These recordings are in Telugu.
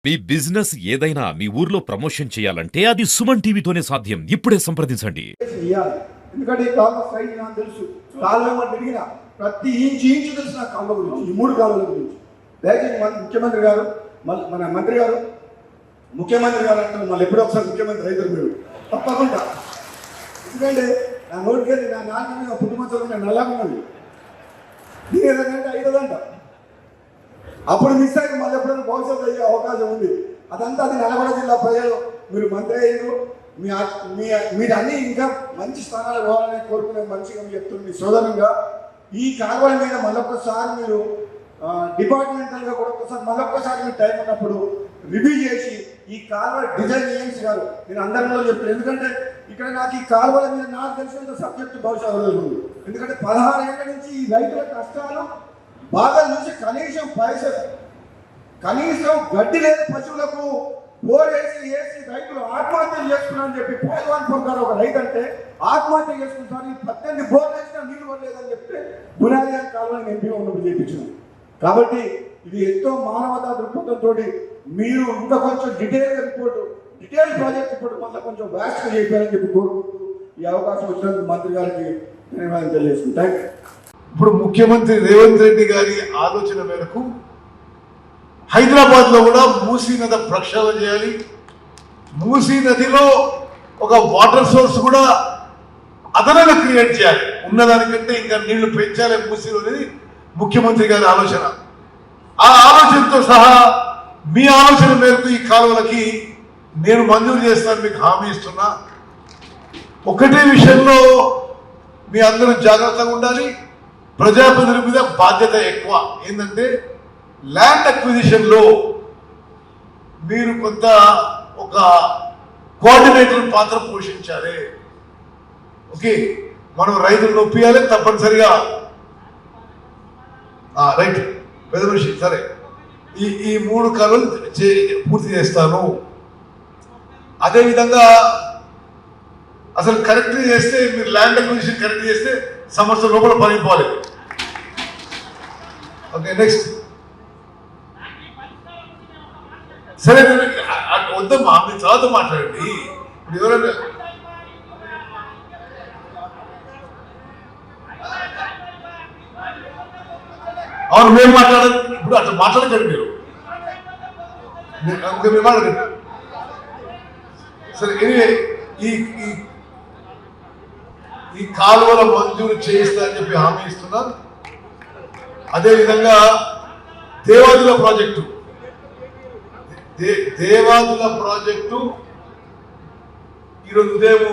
మీ బిజినెస్ ఏదైనా మీ ఊర్లో ప్రమోషన్ చేయాలంటే అది సుమన్ టీవీతోనే సాధ్యం. ఇప్పుడే సంప్రదించండి. చెయ్యాలి. ఎందుకంటే ఈ కాలువ సైజ్ నాకు తెలుసు. కాలువ ఏమని తిరిగిన ప్రతి ఇంచు తెలుసు నాకు కాలువ గురించి, ఈ 3 కాలువల గురించి. దయచేసి ముఖ్యమంత్రి గారు, మన మంత్రి గారు, ముఖ్యమంత్రి గారు అంటారు, మళ్ళీ ఎప్పుడో ఒకసారి ముఖ్యమంత్రి అయితే మీరు తప్పకుండా. ఎందుకంటే నా నోటికెళ్ళి నా నాన్న మీద పుట్టుమచ్చలు నేను నల్లగా ఉన్నది. నేను ఏదంటే 5 అప్పుడు మిస్ అయ్యి మళ్ళీ ఎప్పుడైనా భవిష్యత్తు అయ్యే అవకాశం ఉంది. అదంతా అది నల్గొండ జిల్లా ప్రజలు, మీరు మంత్రి అయ్యారు, మీరు అన్ని ఇంకా మంచి స్థానాలు పోవాలని కోరుకునే మంచిగా చెప్తుంది. మీ సోదరంగా ఈ కాలువల మీద మళ్ళొక్కసారి మీరు డిపార్ట్మెంటల్గా కూడా మళ్ళొక్కసారి మీరు టైం ఉన్నప్పుడు రివ్యూ చేసి ఈ కాలువ డిజైన్ ఏఎంసీ గారు నేను అందరిలో చెప్తాను. ఎందుకంటే ఇక్కడ నాకు ఈ కాలువల మీద నాకు తెలిసినంత సబ్జెక్టు బహుశా ఉంది. ఎందుకంటే 16 ఏళ్ళ నుంచి ఈ రైతుల కష్టాలు బాగా చూసి కనీసం గడ్డి లేదు పశువులకు బోర్ వేసి రైతులు ఆత్మహత్యలు చేసుకున్నారని చెప్పి పేదవాన్ పొందారు. ఒక రైతు అంటే ఆత్మహత్య చేసుకుంటారు. ఈ 18 బోర్లు వేసినా నీళ్ళు పడలేదని చెప్తే బునాది కాలంలో ఎంపీ ఉన్నప్పుడు చేయించాను. కాబట్టి ఇది ఎంతో మానవతా దృక్పథంతో మీరు ఇంకా కొంచెం డీటెయిల్ ప్రాజెక్ట్ రిపోర్ట్ మళ్ళీ కొంచెం వ్యాస్ట్గా చేయాలని చెప్పి కోరుకుంటూ ఈ అవకాశం వచ్చినందుకు మంత్రి గారికి ధన్యవాదాలు తెలియజేస్తున్నాను. Thank you. ఇప్పుడు ముఖ్యమంత్రి రేవంత్ రెడ్డి గారి ఆలోచన మేరకు హైదరాబాద్లో కూడా మూసీ నది ప్రక్షాళన చేయాలి. మూసీ నదిలో ఒక వాటర్ సోర్స్ కూడా అదనంగా క్రియేట్ చేయాలి. ఉన్నదానికంటే ఇంకా నీళ్లు పెంచాలి మూసీలో అనేది ముఖ్యమంత్రి గారి ఆలోచన. ఆ ఆలోచనతో సహా మీ ఆలోచన మేరకు ఈ కాలువలకి నేను మంజూరు చేస్తాను, మీకు హామీ ఇస్తున్నా. ఒకటే విషయంలో మీ అందరూ జాగ్రత్తగా ఉండాలి. ప్రజాప్రతినిధుల మీద బాధ్యత ఎక్కువ. ఏంటంటే ల్యాండ్ అక్విజిషన్లో మీరు కొంత ఒక కోఆర్డినేటర్ పాత్ర పోషించాలి. ఓకే, మనం రైతులు నొప్పియాలి తప్పనిసరిగా. రైట్ పెద్ద మనిషి, సరే ఈ 3 కాలువలు పూర్తి చేస్తాను. అదేవిధంగా అసలు కరెక్ట్ చేస్తే మీరు ల్యాండ్ అక్విజిషన్ కరెక్ట్ చేస్తే సంవత్సరం లోపల పనిపోవాలి. Okay, next. సరే వద్దమ్మా, మీ తర్వాత మాట్లాడండి. ఇప్పుడు ఎవరైనా అవును మేము మాట్లాడాలి. ఇప్పుడు అట్లా మాట్లాడకండి మీరు మాట్లాడండి. సరే, ఎనివే ఈ కాలువల మంజూరు చేయిస్తా అని చెప్పి హామీ ఇస్తున్నారు. అదేవిధంగా దేవాదుల ప్రాజెక్టు ఈరోజు ఉదయం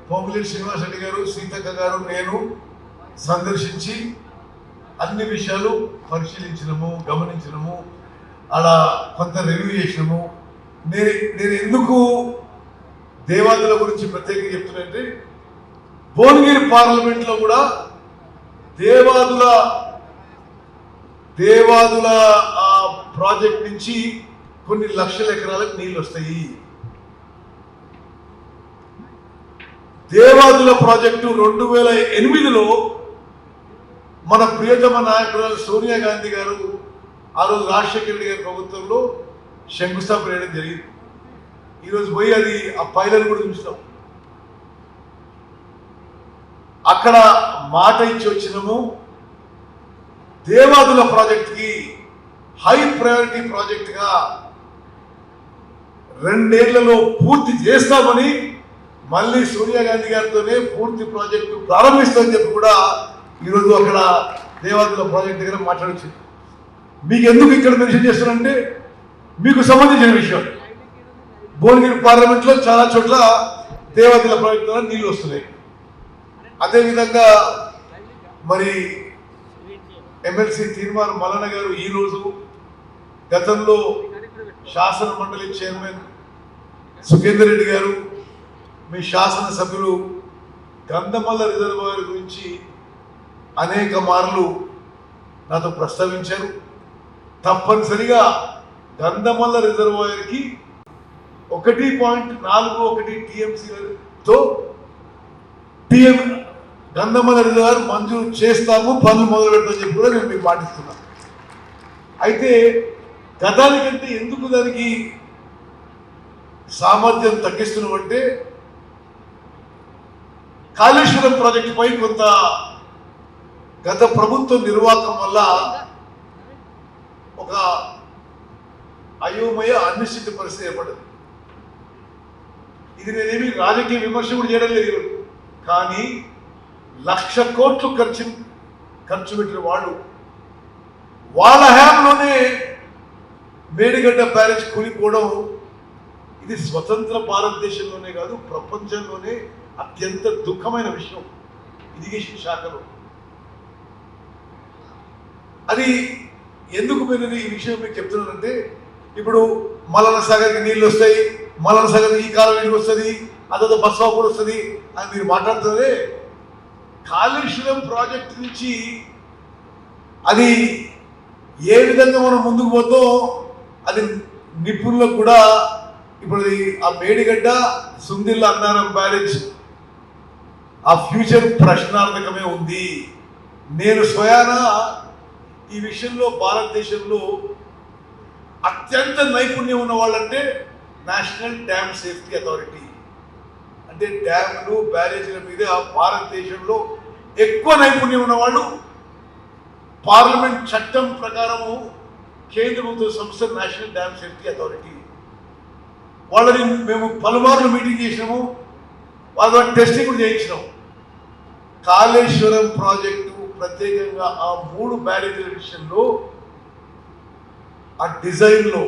పొంగులేటి శ్రీనివాసరెడ్డి గారు, సీతక్క గారు, నేను సందర్శించి అన్ని విషయాలు పరిశీలించినము, గమనించినము, అలా కొంత రివ్యూ చేసినాము. నేను ఎందుకు దేవాదుల గురించి ప్రత్యేకంగా చెప్తున్నానంటే భువనగిరి పార్లమెంట్లో కూడా దేవాదుల ప్రాజెక్ట్ నుంచి కొన్ని లక్షల ఎకరాలకు నీళ్ళు వస్తాయి. దేవాదుల ప్రాజెక్టు 2008లో మన ప్రియతమ నాయకురాలు సోనియా గాంధీ గారు, ఆ రోజు రాజశేఖర రెడ్డి గారి ప్రభుత్వంలో శంకుస్థాపన చేయడం జరిగింది. ఈరోజు పోయి అది ఆ పైలను కూడా చూస్తాం. అక్కడ మాట ఇచ్చి వచ్చినాము, దేవాదుల ప్రాజెక్ట్కి హై ప్రయారిటీ ప్రాజెక్టుగా 2 ఏళ్లలో పూర్తి చేస్తామని, మళ్ళీ సోనియా గాంధీ గారితోనే పూర్తి ప్రాజెక్టు ప్రారంభిస్తామని చెప్పి కూడా ఈరోజు అక్కడ దేవాదుల ప్రాజెక్ట్ దగ్గర మాట్లాడచ్చు. మీకు ఎందుకు ఇక్కడ మెన్షన్ చేస్తున్నానంటే మీకు సంబంధించిన విషయం. భువనగిరి పార్లమెంట్లో చాలా చోట్ల దేవాదుల ప్రాజెక్టు ద్వారా నీళ్ళు వస్తున్నాయి. అదేవిధంగా మరి ఎమ్మెల్సీ తీర్మానం మల్లన్న గారు ఈరోజు, గతంలో శాసన మండలి చైర్మన్ సుఖేందర్ రెడ్డి గారు, మీ శాసనసభ్యులు గంధమల్ల రిజర్వాయర్ గురించి అనేక మార్లు నాతో ప్రస్తావించారు. తప్పనిసరిగా గంధమల్ల రిజర్వాయర్కి 1.41 TMCతో గంధమల్ల రిజర్వాయర్ మంజూరు చేస్తాము, పనులు మొదలు పెడతామని చెప్పి కూడా నేను మీకు పాటిస్తున్నాను. అయితే గతానికంటే ఎందుకు దానికి సామర్థ్యం తగ్గిస్తున్నామంటే కాళేశ్వరం ప్రాజెక్టుపై కొంత గత ప్రభుత్వ నిర్వాహకం వల్ల ఒక అయోమయ అనిశ్చిత పరిస్థితి ఏర్పడింది. ఇది నేనేమి రాజకీయ విమర్శ కూడా చేయడం లేదు, కానీ 1,00,000 కోట్లు ఖర్చు పెట్టిన వాళ్ళు వాళ్ళ హయాంలోనే మేడిగడ్డ బ్యారేజ్ కూలిపోవడం ఇది స్వతంత్ర భారతదేశంలోనే కాదు ప్రపంచంలోనే అత్యంత దుఃఖమైన విషయం ఇరిగేషన్ శాఖలో. అది ఎందుకు మీరు ఈ విషయం మీకు చెప్తున్నానంటే, ఇప్పుడు మల్లన సాగర్కి నీళ్ళు వస్తాయి, మల్లన సాగర్ ఈ కాలం నీళ్ళు వస్తుంది, అదో బస్సాపూర్ వస్తుంది అని మీరు మాట్లాడుతున్నారే. కాళేశ్వరం ప్రాజెక్టు నుంచి అది ఏ విధంగా మనం ముందుకు పోతో అది నిపుణులకు కూడా ఇప్పుడు ఆ మేడిగడ్డ సుందిల్ల అన్నారం బ్యారేజ్ ఆ ఫ్యూచర్ ప్రశ్నార్థకమే ఉంది. నేను స్వయాన ఈ విషయంలో భారతదేశంలో అత్యంత నైపుణ్యం ఉన్న వాళ్ళంటే నేషనల్ డ్యామ్ సేఫ్టీ అథారిటీ, అంటే డ్యాములు బ్యారేజీల మీద భారతదేశంలో ఎక్కువ నైపుణ్యం ఉన్న వాళ్ళు పార్లమెంట్ చట్టం ప్రకారము కేంద్ర ప్రభుత్వ సంస్థ నేషనల్ డ్యామ్ సేఫ్టీ అథారిటీ. వాళ్ళని మేము పలుమార్లు మీటింగ్ చేసినాము, వాళ్ళ టెస్టింగ్ కూడా చేయించినాము. కాళేశ్వరం ప్రాజెక్టు ప్రత్యేకంగా ఆ 3 బ్యారేజీల విషయంలో ఆ డిజైన్లో,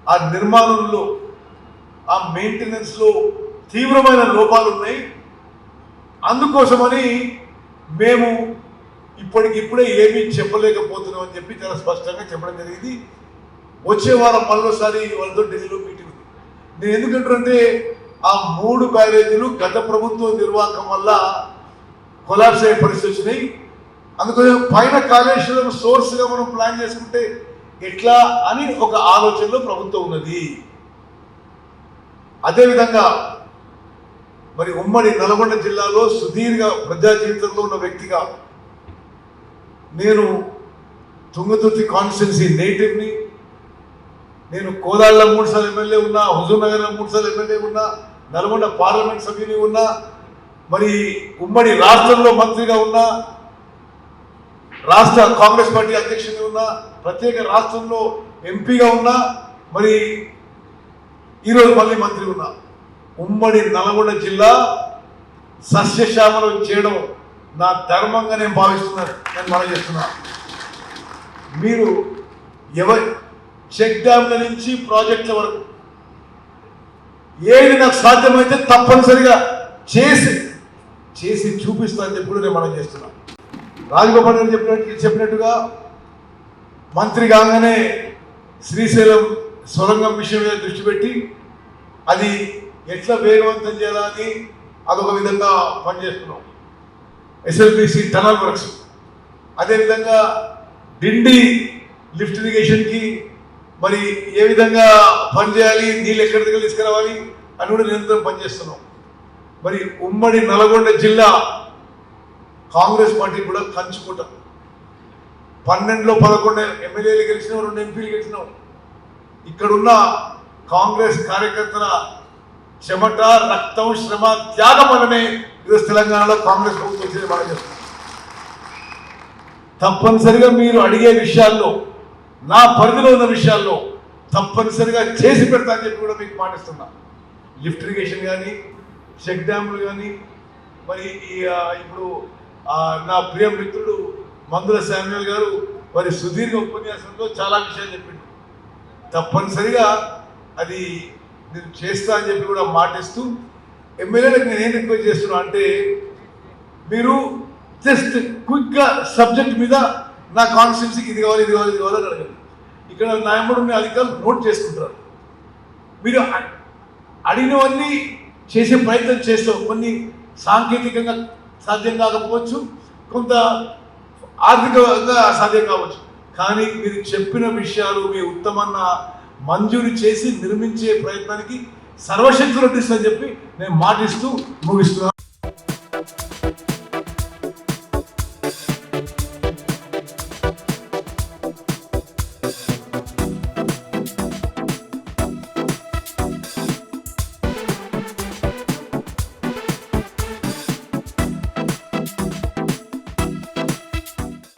ఆ నిర్మాణంలో, ఆ మెయింటెనెన్స్లో తీవ్రమైన లోపాలు ఉన్నాయి. అందుకోసమని మేము ఇప్పటికిప్పుడే ఏమీ చెప్పలేకపోతున్నాం అని చెప్పి చాలా స్పష్టంగా చెప్పడం జరిగింది. వచ్చే వారం మరోసారి వాళ్ళతో ఢిల్లీలో మీటింగ్ ఉంది. నేను ఎందుకంటే ఆ 3 బ్యారేజీలు గత ప్రభుత్వ నిర్వాహకం వల్ల కొలాప్స్ అయ్యే పరిస్థితి వచ్చినాయి. అందుకని పైన కాళేశ్వరం సోర్స్గా మనం ప్లాన్ చేసుకుంటే ఎట్లా అని ఒక ఆలోచనలో ప్రభుత్వం ఉన్నది. అదేవిధంగా మరి ఉమ్మడి నల్గొండ జిల్లాలో సుదీర్ఘ ప్రజా జీవితంలో ఉన్న వ్యక్తిగా నేను తుంగతుర్తి కాన్స్టిట్యున్సీ నేటివ్ని, నేను కోదాళ్ళ 3 సార్లు ఎమ్మెల్యే ఉన్నా, హుజూర్ నగర్లో 3 సార్లు ఎమ్మెల్యే ఉన్నా, నల్గొండ పార్లమెంట్ సభ్యుని ఉన్నా, మరి ఉమ్మడి రాష్ట్రంలో మంత్రిగా ఉన్నా, రాష్ట్ర కాంగ్రెస్ పార్టీ అధ్యక్షుని ఉన్నా, ప్రత్యేక రాష్ట్రంలో ఎంపీగా ఉన్నా, మరి ఈరోజు మళ్ళీ మంత్రి ఉన్నా. ఉమ్మడి నల్గొండ జిల్లా సస్యశ్యామలం చేయడం నా ధర్మంగా నేను భావిస్తున్నాను. నేను మనం చేస్తున్నా. మీరు చెక్ డ్యామ్ల నుంచి ప్రాజెక్టుల వరకు ఏది నాకు సాధ్యమైతే తప్పనిసరిగా చేసి చూపిస్తానని చెప్పి కూడా నేను మనం చేస్తున్నాను. రాజగోపాల్ గారు చెప్పినట్టుగా మంత్రి కాగానే శ్రీశైలం సొరంగం విషయం మీద దృష్టి పెట్టి అది ఎట్లా వేగవంతం చేయాలని అదొక విధంగా పనిచేస్తున్నాం. ఎస్ఎల్బిసి టనల్ వర్క్స్, అదేవిధంగా డిండి లిఫ్ట్ ఇరిగేషన్కి మరి ఏ విధంగా పనిచేయాలి, నీళ్ళు ఎక్కడి దగ్గర తీసుకురావాలి అని కూడా నిరంతరం పనిచేస్తున్నాం. మరి ఉమ్మడి నల్గొండ జిల్లా కాంగ్రెస్ పార్టీ కూడా కంచుకుంట 12లో 11 ఎమ్మెల్యేలు గెలిచినాం, 2 ఎంపీలు గెలిచినాం. ఇక్కడున్న కాంగ్రెస్ కార్యకర్తల చెమట, రక్తం, శ్రమ, త్యాగం వల్లనే ఈరోజు తెలంగాణలో కాంగ్రెస్ ప్రభుత్వం వచ్చేది మనం చెప్తున్నాం. తప్పనిసరిగా మీరు అడిగే విషయాల్లో, నా పరిధిలో ఉన్న విషయాల్లో తప్పనిసరిగా చేసి పెడతా అని చెప్పి కూడా మీకు మాటిస్తున్నా. లిఫ్ట్ ఇరిగేషన్ కానీ, చెక్ డ్యాములు కానీ, మరి ఇప్పుడు నా ప్రియ మిత్రుడు మందుల శామ్యుల్ గారు మరి సుదీర్ఘ ఉపన్యాసంలో చాలా విషయాలు చెప్పిండు. తప్పనిసరిగా అది నేను చేస్తా అని చెప్పి కూడా మాటిస్తూ, ఎమ్మెల్యేలకు నేను ఏం రిక్వెస్ట్ చేస్తున్నా అంటే, మీరు జస్ట్ క్విక్గా సబ్జెక్ట్ మీద నా కాన్స్టిట్యున్సీకి ఇది కావాలి అని అడగండి. ఇక్కడ నా ఎంబడి అధికారులు నోట్ చేసుకుంటారు. మీరు అడిగినవన్నీ చేసే ప్రయత్నం చేస్తాం. కొన్ని సాంకేతికంగా సాధ్యం కాకపోవచ్చు, కొంత ఆర్థికంగా సాధ్యం కావచ్చు, కానీ మీరు చెప్పిన విషయాలు మీ ఉత్తమన్న మంజూరు చేసి నిర్మించే ప్రయత్నానికి సర్వశక్తులు ఇస్తుందని చెప్పి నేను మాటిస్తూ ముగిస్తున్నాను.